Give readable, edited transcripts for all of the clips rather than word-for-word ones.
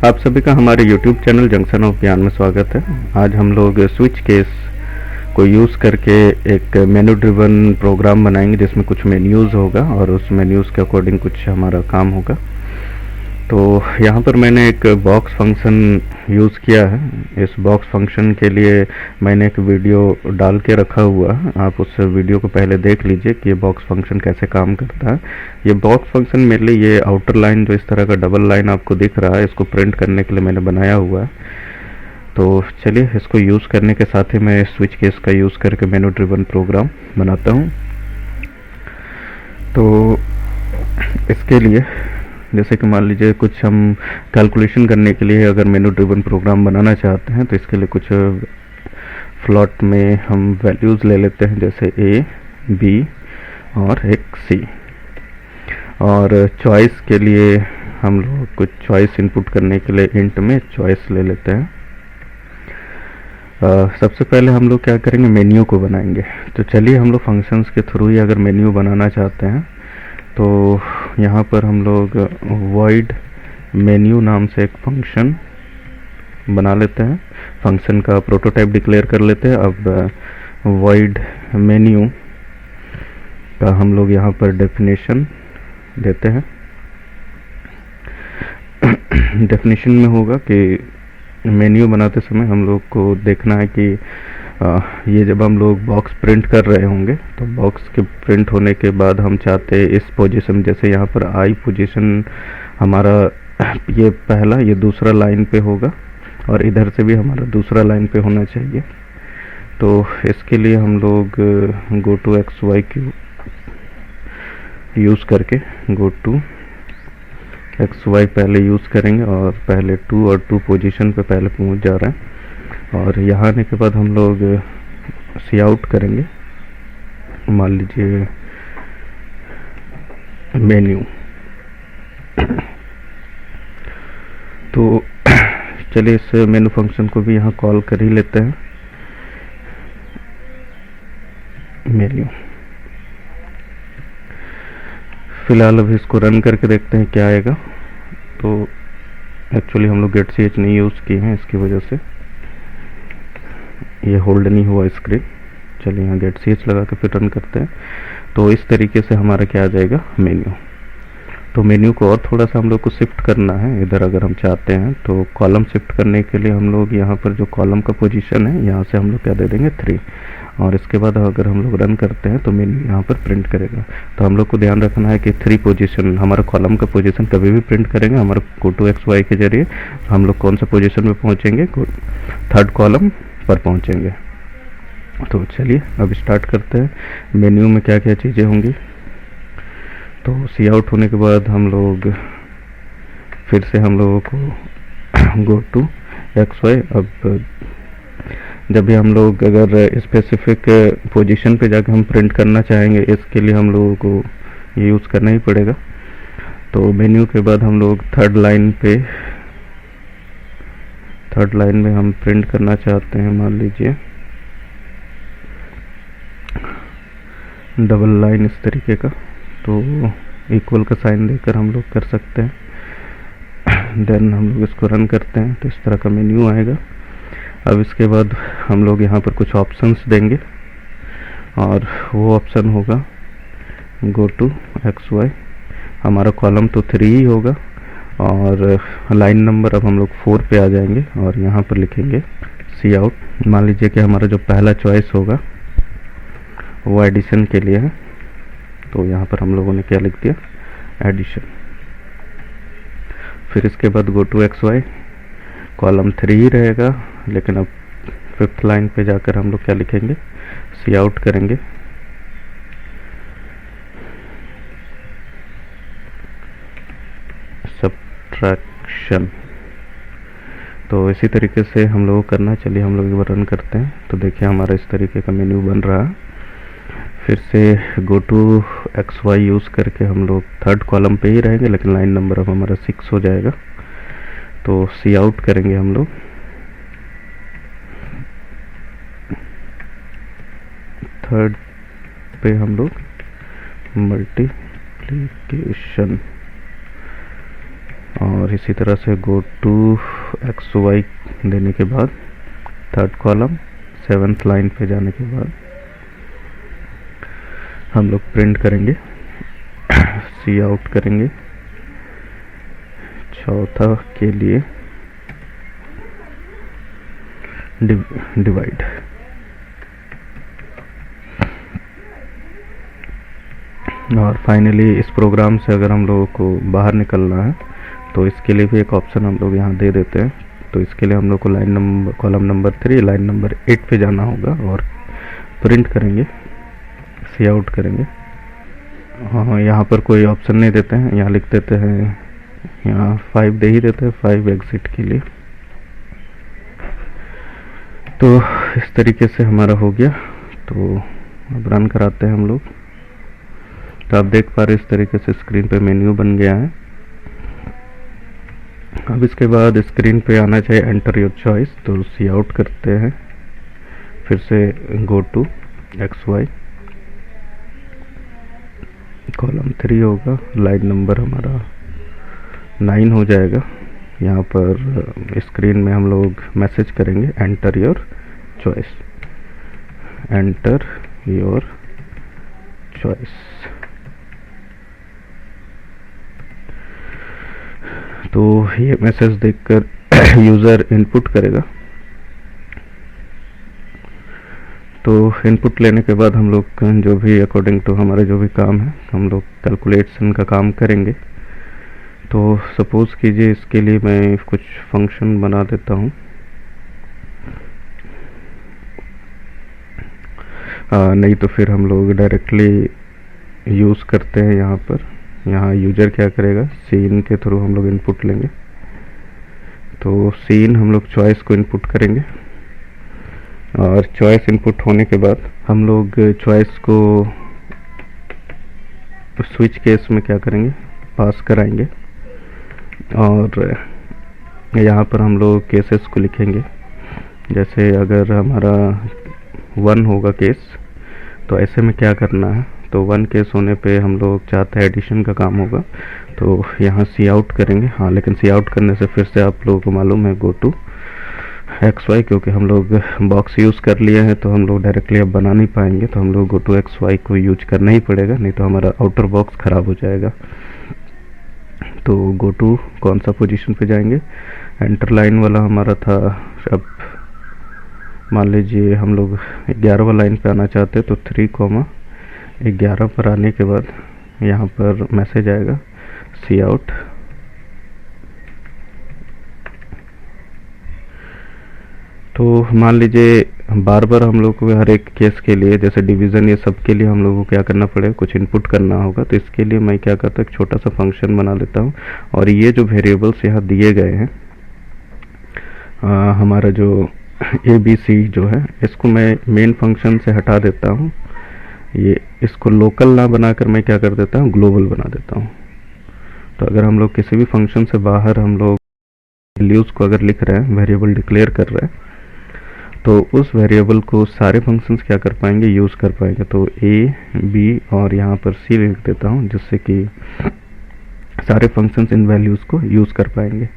आप सभी का हमारे YouTube चैनल जंक्शन ऑफ ज्ञान में स्वागत है। आज हम लोग स्विच केस को यूज़ करके एक मेनू ड्रिवन प्रोग्राम बनाएंगे जिसमें कुछ मेन्यूज़ होगा और उस मेन्यूज़ के अकॉर्डिंग कुछ हमारा काम होगा। तो यहाँ पर मैंने एक बॉक्स फंक्शन यूज़ किया है। इस बॉक्स फंक्शन के लिए मैंने एक वीडियो डाल के रखा हुआ है, आप उस वीडियो को पहले देख लीजिए कि ये बॉक्स फंक्शन कैसे काम करता है। ये बॉक्स फंक्शन मेरे लिए ये आउटर लाइन जो इस तरह का डबल लाइन आपको दिख रहा है, इसको प्रिंट करने के लिए मैंने बनाया हुआ है। तो चलिए इसको यूज़ करने के साथ ही मैं स्विच केस का यूज़ करके मेनू ड्रिवन प्रोग्राम बनाता हूँ। तो इसके लिए जैसे कि मान लीजिए कुछ हम कैलकुलेशन करने के लिए अगर मेनू ड्रिवन प्रोग्राम बनाना चाहते हैं तो इसके लिए कुछ फ्लॉट में हम वैल्यूज़ ले लेते हैं, जैसे ए, बी और एक सी। और चॉइस के लिए हम लोग कुछ चॉइस इनपुट करने के लिए इंट में चॉइस ले लेते हैं। सबसे पहले हम लोग क्या करेंगे, मेन्यू को बनाएंगे। तो चलिए हम लोग फंक्शंस के थ्रू ही अगर मेन्यू बनाना चाहते हैं तो यहाँ पर हम लोग void मेन्यू नाम से एक फंक्शन बना लेते हैं। फंक्शन का प्रोटोटाइप डिक्लेयर कर लेते हैं। अब void मेन्यू का हम लोग यहाँ पर डेफिनेशन देते हैं। डेफिनेशन में होगा कि मेन्यू बनाते समय हम लोग को देखना है कि ये जब हम लोग बॉक्स प्रिंट कर रहे होंगे तो बॉक्स के प्रिंट होने के बाद हम चाहते हैं इस पोजीशन, जैसे यहाँ पर आई पोजीशन हमारा ये पहला, ये दूसरा लाइन पे होगा और इधर से भी हमारा दूसरा लाइन पे होना चाहिए। तो इसके लिए हम लोग go to X Y Q use करके गो टू एक्स वाई पहले यूज़ करेंगे और पहले 2 और 2 पोजीशन पे पहले पहुँच जा रहे हैं। और यहाँ आने के बाद हम लोग सी आउट करेंगे, मान लीजिए मेन्यू। तो चलिए इस मेनू फंक्शन को भी यहाँ कॉल कर ही लेते हैं, मेन्यू। फिलहाल अभी इसको रन करके देखते हैं क्या आएगा। तो एक्चुअली हम लोग गेट सी एच नहीं यूज़ किए हैं, इसकी वजह से ये होल्ड नहीं हुआ स्क्रीन। चलिए यहाँ गेट सी एच लगा के फिर रन करते हैं। तो इस तरीके से हमारा क्या आ जाएगा, मेन्यू। तो मेन्यू को और थोड़ा सा हम लोग को शिफ्ट करना है इधर अगर हम चाहते हैं। तो कॉलम शिफ्ट करने के लिए हम लोग यहाँ पर जो कॉलम का पोजीशन है यहाँ से हम लोग क्या दे देंगे, 3। और इसके बाद अगर हम लोग रन करते हैं तो मेन्यू यहाँ पर प्रिंट करेगा। तो हम लोग को ध्यान रखना है कि 3 पोजीशन, हमारा कॉलम का पोजीशन कभी भी प्रिंट करेंगे हमारे गो टू एक्स वाई के जरिए। हम लोग कौन सा पोजीशन में पहुँचेंगे, 3rd कॉलम पर पहुँचेंगे। तो चलिए अब स्टार्ट करते हैं। मेन्यू में क्या क्या चीज़ें होंगी। तो सी आउट होने के बाद हम लोग फिर से हम लोगों को गो टू एक्स वाई। अब जब भी हम लोग अगर स्पेसिफिक पोजीशन पे जाकर हम प्रिंट करना चाहेंगे, इसके लिए हम लोगों को ये यूज़ करना ही पड़ेगा। तो मेन्यू के बाद हम लोग 3rd लाइन पे, 3rd लाइन में हम प्रिंट करना चाहते हैं, मान लीजिए डबल लाइन इस तरीके का। तो इक्वल का साइन देकर हम लोग कर सकते हैं। देन हम लोग इसको रन करते हैं तो इस तरह का मेन्यू आएगा। अब इसके बाद हम लोग यहाँ पर कुछ ऑप्शंस देंगे और वो ऑप्शन होगा गो टू एक्स वाई। हमारा कॉलम तो 3 ही होगा और लाइन नंबर अब हम लोग 4 पे आ जाएंगे और यहाँ पर लिखेंगे सी आउट। मान लीजिए कि हमारा जो पहला चॉइस होगा वो एडिशन के लिए है। तो यहाँ पर हम लोगों ने क्या लिख दिया, एडिशन। फिर इसके बाद go to X Y, column 3 ही रहेगा लेकिन अब 5th लाइन पे जाकर हम लोग क्या लिखेंगे, सी आउट करेंगे। सब्ट्रैक्शन। तो इसी तरीके से हम लोग करना। चलिए हम लोग एक बार रन करते हैं तो देखिए हमारा इस तरीके का मेन्यू बन रहा है। फिर से go to X Y use करके हम लोग 3rd कॉलम पे ही रहेंगे लेकिन लाइन नंबर अब हमारा 6 हो जाएगा। तो सी आउट करेंगे हम लोग। 3rd पे हम लोग मल्टीप्लिकेशन और इसी तरह से गो टू एक्स वाई देने के बाद थर्ड कॉलम 7th लाइन पे जाने के बाद हम लोग प्रिंट करेंगे, सी आउट करेंगे चौथा के लिए डिवाइड। और फाइनली इस प्रोग्राम से अगर हम लोगों को बाहर निकलना है तो इसके लिए भी एक ऑप्शन हम लोग यहाँ दे देते हैं। तो इसके लिए हम लोग को कॉलम नंबर 3 लाइन नंबर 8 पे जाना होगा और प्रिंट करेंगे, सी आउट करेंगे। हाँ, यहाँ पर कोई ऑप्शन नहीं देते हैं, यहाँ लिख देते हैं, यहाँ 5 दे ही देते हैं 5 एग्जिट के लिए। तो इस तरीके से हमारा हो गया। तो अब रन कराते हैं हम लोग। तो आप देख पा रहे इस तरीके से स्क्रीन पे मेन्यू बन गया है। अब इसके बाद स्क्रीन पे आना चाहिए एंटर योर चॉइस। तो सी आउट करते हैं, फिर से go to X Y, column 3 होगा, लाइन नंबर हमारा 9 हो जाएगा। यहाँ पर स्क्रीन में हम लोग मैसेज करेंगे enter your choice, enter your choice. तो ये मैसेज देखकर यूज़र इनपुट करेगा। तो इनपुट लेने के बाद हम लोग जो भी अकॉर्डिंग टू हमारा जो भी काम है हम लोग कैलकुलेशन का काम करेंगे। तो सपोज़ कीजिए इसके लिए मैं कुछ फंक्शन बना देता हूँ। नहीं तो फिर हम लोग डायरेक्टली यूज़ करते हैं। यहाँ यूजर क्या करेगा, सीन के थ्रू हम लोग इनपुट लेंगे। तो सीन हम लोग चॉइस को इनपुट करेंगे और चॉइस इनपुट होने के बाद हम लोग चॉइस को स्विच केस में क्या करेंगे, पास कराएंगे। और यहाँ पर हम लोग केसेस को लिखेंगे। जैसे अगर हमारा 1 होगा केस तो ऐसे में क्या करना है, तो 1 केस होने पे हम लोग चाहते हैं एडिशन का काम होगा। तो यहाँ सी आउट करेंगे। हाँ, लेकिन सी आउट करने से फिर से आप लोगों को मालूम है गो टू एक्स वाई, क्योंकि हम लोग बॉक्स यूज़ कर लिए हैं तो हम लोग डायरेक्टली अब बना नहीं पाएंगे। तो हम लोग गो टू एक्स वाई को यूज करना ही पड़ेगा, नहीं तो हमारा आउटर बॉक्स ख़राब हो जाएगा। तो गो टू कौन सा पोजीशन पे जाएंगे, एंटर लाइन वाला हमारा था। अब मान लीजिए हम लोग 11वां लाइन पे आना चाहते हैं तो 3,11 पर आने के बाद यहाँ पर मैसेज आएगा सी आउट। तो मान लीजिए बार बार हम लोग को हर एक केस के लिए, जैसे डिवीज़न ये सब के लिए हम लोगों को क्या करना पड़ेगा, कुछ इनपुट करना होगा। तो इसके लिए मैं क्या करता हूँ, एक छोटा सा फंक्शन बना लेता हूँ। और ये जो वेरिएबल्स यहाँ दिए गए हैं, हमारा जो ABC जो है, इसको मैं मेन फंक्शन से हटा देता हूँ। ये इसको लोकल ना बनाकर मैं क्या कर देता हूँ, ग्लोबल बना देता हूँ। तो अगर हम लोग किसी भी फंक्शन से बाहर हम लोग वैल्यूज़ को अगर लिख रहे हैं, वेरिएबल डिक्लेयर कर रहे हैं, तो उस वेरिएबल को सारे फंक्शंस क्या कर पाएंगे, यूज़ कर पाएंगे। तो A B और यहाँ पर C लिख देता हूँ, जिससे कि सारे फंक्शंस इन वैल्यूज़ को यूज़ कर पाएंगे।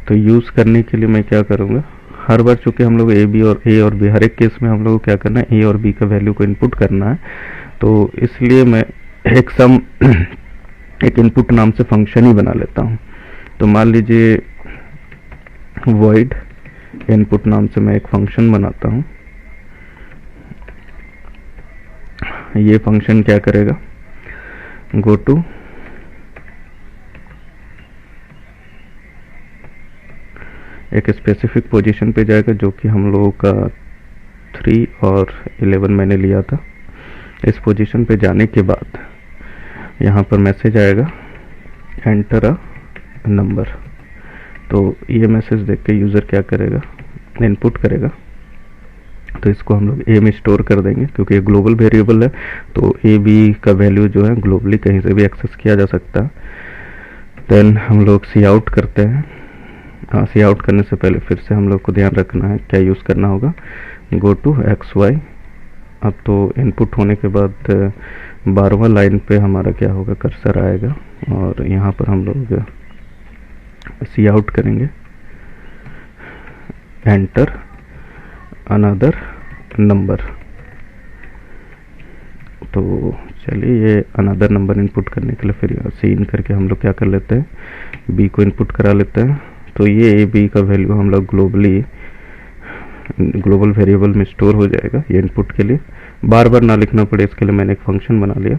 तो यूज़ करने के लिए मैं क्या करूँगा, हर बार चूँकि हम लोग A और B हर एक केस में हम लोग को क्या करना है, A और B का वैल्यू को इनपुट करना है। तो इसलिए मैं एक सम एक इनपुट नाम से फंक्शन ही बना लेता हूँ। तो मान लीजिए void इनपुट नाम से मैं एक फंक्शन बनाता हूँ। ये फंक्शन क्या करेगा, गो टू एक स्पेसिफिक पोजीशन पे जाएगा, जो कि हम लोगों का 3 और 11 मैंने लिया था। इस पोजीशन पे जाने के बाद यहाँ पर मैसेज आएगा एंटर अ नंबर। तो ये मैसेज देख के यूज़र क्या करेगा, इनपुट करेगा। तो इसको हम लोग A में स्टोर कर देंगे, क्योंकि ये ग्लोबल वेरिएबल है। तो A B का वैल्यू जो है ग्लोबली कहीं से भी एक्सेस किया जा सकता है। देन हम लोग सी आउट करते हैं। हाँ, सी आउट करने से पहले फिर से हम लोग को ध्यान रखना है क्या यूज़ करना होगा, गो टू एक्स वाई। अब तो इनपुट होने के बाद 12वां लाइन पे हमारा क्या होगा, कर्सर आएगा और यहाँ पर हम लोग सी आउट करेंगे, एंटर अनदर नंबर। तो चलिए ये अनदर नंबर इनपुट करने के लिए फिर यहाँ से इन करके हम लोग क्या कर लेते हैं, बी को इनपुट करा लेते हैं। तो ये ए बी का वैल्यू हम लोग ग्लोबल वेरिएबल में स्टोर हो जाएगा। ये इनपुट के लिए बार बार ना लिखना पड़े इसके लिए मैंने एक फंक्शन बना लिया।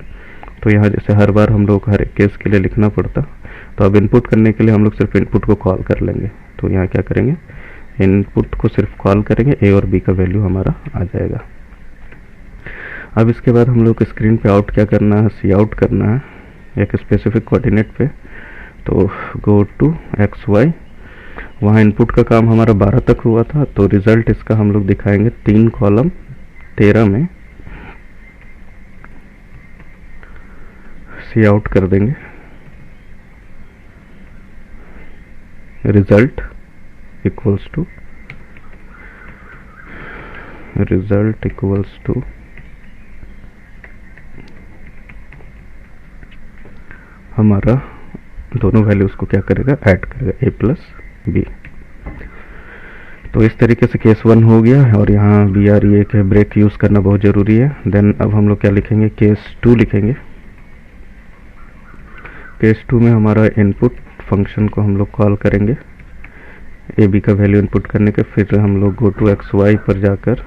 तो यहाँ जैसे हर बार हम लोग हर एक केस के लिए लिखना पड़ता, तो अब इनपुट करने के लिए हम लोग सिर्फ इनपुट को कॉल कर लेंगे। तो यहाँ क्या करेंगे, इनपुट को सिर्फ कॉल करेंगे, ए और बी का वैल्यू हमारा आ जाएगा। अब इसके बाद हम लोग स्क्रीन पे आउट क्या करना है, सी आउट करना है एक स्पेसिफिक कोऑर्डिनेट पे। तो गो टू एक्स वाई, वहाँ इनपुट का काम हमारा 12 तक हुआ था, तो रिजल्ट इसका हम लोग दिखाएंगे 3 कॉलम 13 में। सी आउट कर देंगे, रिजल्ट इक्वल्स टू हमारा दोनों वैल्यूज को क्या करेगा, ऐड करेगा, a प्लस बी। तो इस तरीके से केस 1 हो गया और यहाँ बी आर ए के ब्रेक यूज़ करना बहुत ज़रूरी है। देन अब हम लोग क्या लिखेंगे, केस 2 लिखेंगे। केस 2 में हमारा इनपुट फंक्शन को हम लोग कॉल करेंगे ए बी का वैल्यू इनपुट करने के, फिर हम लोग गो टू एक्स वाई पर जाकर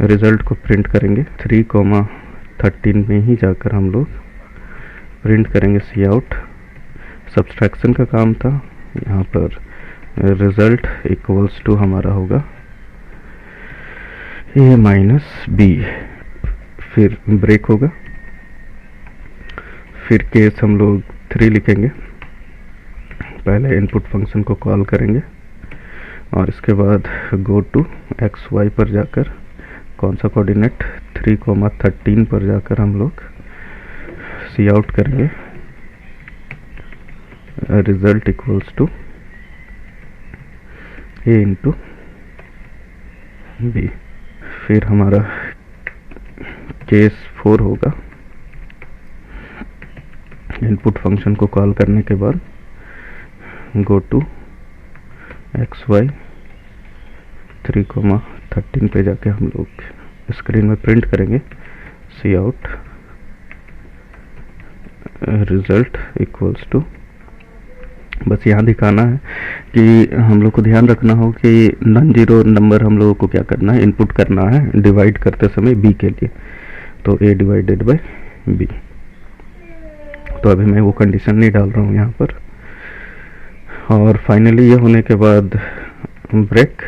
रिज़ल्ट को प्रिंट करेंगे 3,13 में ही जाकर हम लोग प्रिंट करेंगे सी आउट। सब्सट्रैक्शन का काम था, यहाँ पर रिजल्ट इक्वल्स टू हमारा होगा ए माइनस बी, फिर ब्रेक होगा। फिर केस हम लोग 3 लिखेंगे, पहले इनपुट फंक्शन को कॉल करेंगे और इसके बाद गो टू एक्स वाई पर जाकर कौन सा कोऑर्डिनेट 3,13 पर जाकर हम लोग सी आउट करेंगे, result equals to A into B. फिर हमारा केस 4 होगा, इनपुट फंक्शन को कॉल करने के बाद गो टू एक्स वाई 3,13 पे जाके हम लोग स्क्रीन में प्रिंट करेंगे सी आउट, रिजल्ट इक्वल्स टू। बस यहाँ दिखाना है कि हम लोग को ध्यान रखना हो कि नॉन जीरो नंबर हम लोगों को क्या करना है, इनपुट करना है डिवाइड करते समय बी के लिए। तो ए डिवाइडेड बाय बी। तो अभी मैं वो कंडीशन नहीं डाल रहा हूँ यहाँ पर। और फाइनली ये होने के बाद ब्रेक,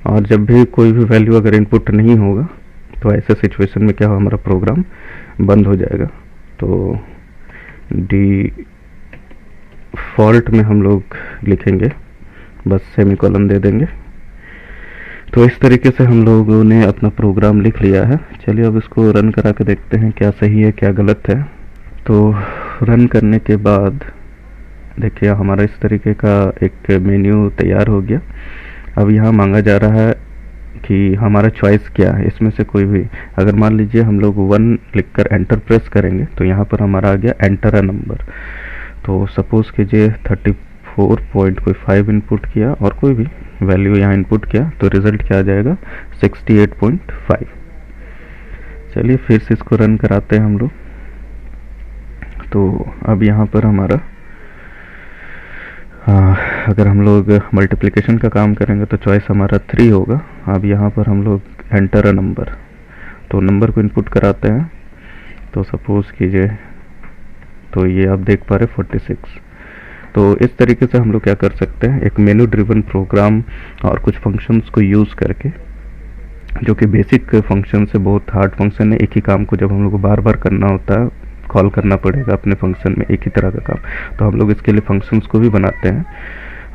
और जब भी कोई भी वैल्यू अगर इनपुट नहीं होगा तो ऐसे सिचुएशन में क्या हो, हमारा प्रोग्राम बंद हो जाएगा। तो डिफॉल्ट में हम लोग लिखेंगे, बस सेमीकोलन दे देंगे। तो इस तरीके से हम लोगों ने अपना प्रोग्राम लिख लिया है। चलिए अब इसको रन करा के देखते हैं क्या सही है क्या गलत है। तो रन करने के बाद देखिए हमारा इस तरीके का एक मेन्यू तैयार हो गया। अब यहाँ मांगा जा रहा है कि हमारा चॉइस क्या है, इसमें से कोई भी। अगर मान लीजिए हम लोग 1 लिखकर एंटर प्रेस करेंगे तो यहाँ पर हमारा आ गया एंटर अ नंबर। तो सपोज़ कीजिए 34.5 इनपुट किया और कोई भी वैल्यू यहाँ इनपुट किया तो रिज़ल्ट क्या आ जाएगा, 68.5। चलिए फिर से इसको रन कराते हैं हम लोग। तो अब यहाँ पर हमारा अगर हम लोग मल्टीप्लिकेशन का काम करेंगे तो चॉइस हमारा 3 होगा। अब यहाँ पर हम लोग एंटर अ नंबर, तो नंबर को इनपुट कराते हैं। तो सपोज़ कीजिए, तो ये आप देख पा रहे 46। तो इस तरीके से हम लोग क्या कर सकते हैं, एक मेनू ड्रिवन प्रोग्राम और कुछ फंक्शंस को यूज़ करके, जो कि बेसिक फंक्शन से बहुत हार्ड फंक्शन है। एक ही काम को जब हम लोग को बार बार करना होता है, कॉल करना पड़ेगा अपने फंक्शन में एक ही तरह का काम, तो हम लोग इसके लिए फंक्शंस को भी बनाते हैं।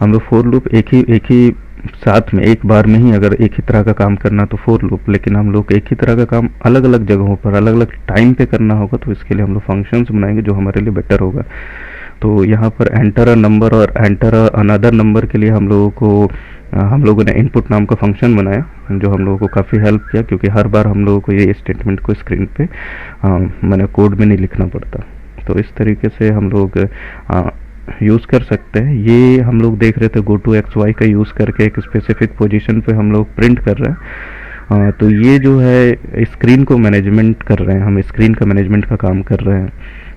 हम लोग फॉर लूप एक ही साथ में एक बार में ही अगर एक ही तरह का काम करना तो फॉर लूप, लेकिन हम लोग एक ही तरह का काम अलग अलग जगहों पर अलग अलग टाइम पे करना होगा, तो इसके लिए हम लोग फंक्शंस बनाएंगे जो हमारे लिए बेटर होगा। तो यहाँ पर एंटर अ नंबर और एंटर अनदर नंबर के लिए हम लोगों ने इनपुट नाम का फंक्शन बनाया, जो हम लोगों को काफ़ी हेल्प किया, क्योंकि हर बार हम लोगों को ये स्टेटमेंट को स्क्रीन पे मैंने कोड में नहीं लिखना पड़ता। तो इस तरीके से हम लोग यूज़ कर सकते हैं। ये हम लोग देख रहे थे गो टू एक्स वाई का यूज़ करके एक स्पेसिफिक पोजीशन पे हम लोग प्रिंट कर रहे हैं। तो ये जो है स्क्रीन को मैनेजमेंट कर रहे हैं, हम स्क्रीन का मैनेजमेंट का काम कर रहे हैं।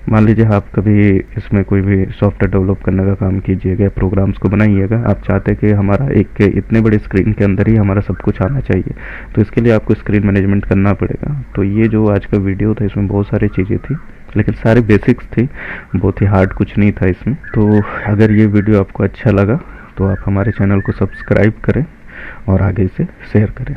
मान लीजिए आप कभी इसमें कोई भी सॉफ्टवेयर डेवलप करने का काम कीजिएगा, प्रोग्राम्स को बनाइएगा, आप चाहते हैं कि हमारा एक इतने बड़े स्क्रीन के अंदर ही हमारा सब कुछ आना चाहिए, तो इसके लिए आपको स्क्रीन मैनेजमेंट करना पड़ेगा। तो ये जो आज का वीडियो था इसमें बहुत सारी चीज़ें थी, लेकिन सारे बेसिक्स थी, बहुत ही हार्ड कुछ नहीं था इसमें। तो अगर ये वीडियो आपको अच्छा लगा तो आप हमारे चैनल को सब्सक्राइब करें और आगे इसे शेयर करें।